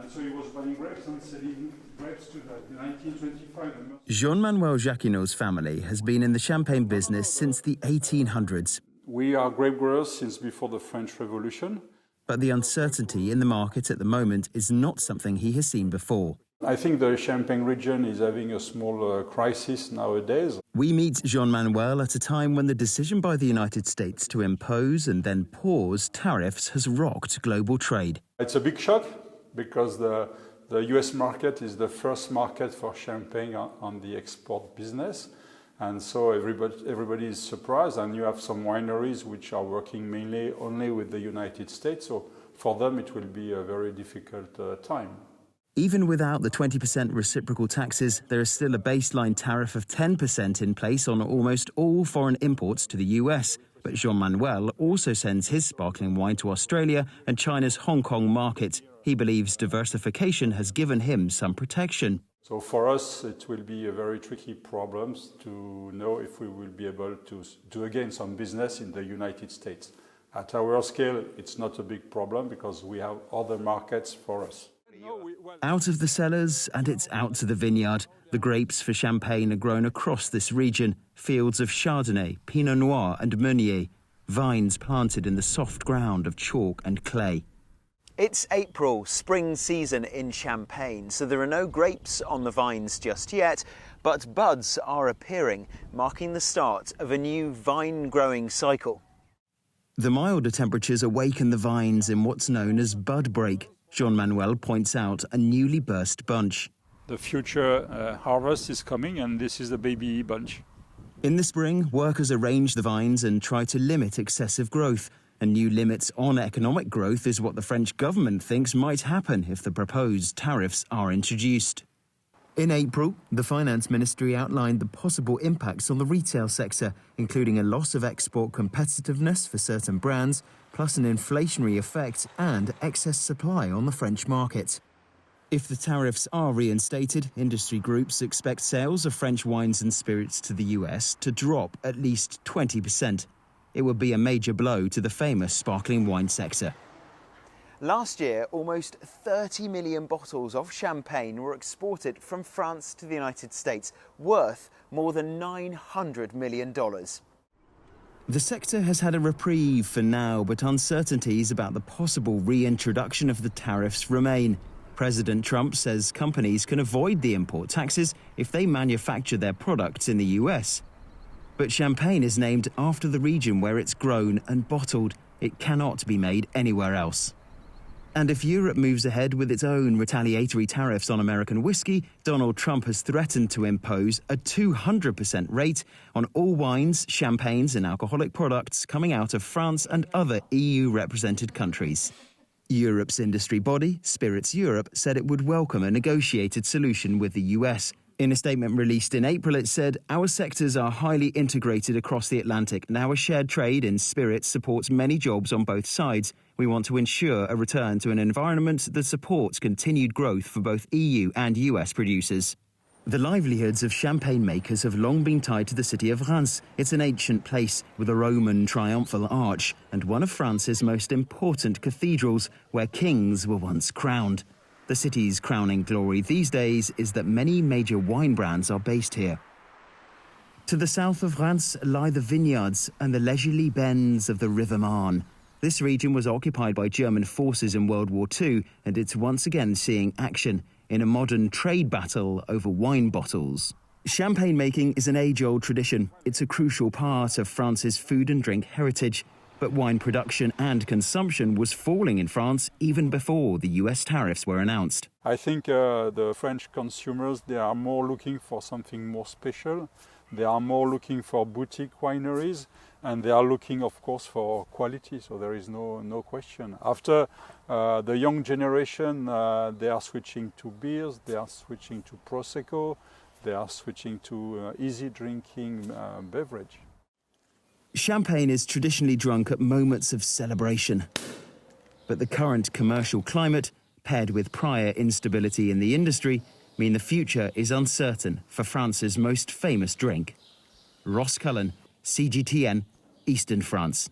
And so he was buying grapes and selling grapes to that. In 1925... Jean-Manuel Jacquinot's family has been in the champagne business since the 1800s. We are grape growers since before the French Revolution. But the uncertainty in the market at the moment is not something he has seen before. I think the Champagne region is having a small crisis nowadays. We meet Jean-Manuel at a time when the decision by the United States to impose and then pause tariffs has rocked global trade. It's a big shock because the US market is the first market for champagne on the export business. And so everybody is surprised, and you have some wineries which are working mainly only with the United States. So for them, it will be a very difficult time. Even without the 20% reciprocal taxes, there is still a baseline tariff of 10% in place on almost all foreign imports to the US. But Jean-Manuel also sends his sparkling wine to Australia and China's Hong Kong market. He believes diversification has given him some protection. So for us, it will be a very tricky problem to know if we will be able to do again some business in the United States. At our scale, it's not a big problem because we have other markets for us. Out of the cellars and it's out to the vineyard. The grapes for Champagne are grown across this region. Fields of Chardonnay, Pinot Noir and Meunier. Vines planted in the soft ground of chalk and clay. It's April, spring season in Champagne, so there are no grapes on the vines just yet, but buds are appearing, marking the start of a new vine-growing cycle. The milder temperatures awaken the vines in what's known as bud break. Jean-Manuel points out a newly burst bunch. The future harvest is coming, and this is the baby bunch. In the spring, workers arrange the vines and try to limit excessive growth. And new limits on economic growth is what the French government thinks might happen if the proposed tariffs are introduced. In April, the Finance Ministry outlined the possible impacts on the retail sector, including a loss of export competitiveness for certain brands, plus an inflationary effect and excess supply on the French market. If the tariffs are reinstated, industry groups expect sales of French wines and spirits to the US to drop at least 20%. It would be a major blow to the famous sparkling wine sector. Last year, almost 30 million bottles of champagne were exported from France to the United States, worth more than $900 million. The sector has had a reprieve for now, but uncertainties about the possible reintroduction of the tariffs remain. President Trump says companies can avoid the import taxes if they manufacture their products in the US. But champagne is named after the region where it's grown and bottled. It cannot be made anywhere else. And if Europe moves ahead with its own retaliatory tariffs on American whiskey, Donald Trump has threatened to impose a 200% rate on all wines, champagnes and alcoholic products coming out of France and other EU-represented countries. Europe's industry body, Spirits Europe, said it would welcome a negotiated solution with the US. In a statement released in April, it said, "Our sectors are highly integrated across the Atlantic, and our shared trade in spirits supports many jobs on both sides. We want to ensure a return to an environment that supports continued growth for both EU and US producers." The livelihoods of champagne makers have long been tied to the city of Reims. It's an ancient place with a Roman triumphal arch and one of France's most important cathedrals where kings were once crowned. The city's crowning glory these days is that many major wine brands are based here. To the south of Reims lie the vineyards and the leisurely bends of the River Marne. This region was occupied by German forces in World War II, and it's once again seeing action in a modern trade battle over wine bottles. Champagne making is an age-old tradition. It's a crucial part of France's food and drink heritage. But wine production and consumption was falling in France even before the US tariffs were announced. I think the French consumers, they are more looking for something more special. They are more looking for boutique wineries, and they are looking, of course, for quality. So there is no question. After the young generation, they are switching to beers, they are switching to Prosecco, they are switching to easy drinking beverage. Champagne is traditionally drunk at moments of celebration. But the current commercial climate, paired with prior instability in the industry, mean the future is uncertain for France's most famous drink. Cullen, CGTN, Eastern France.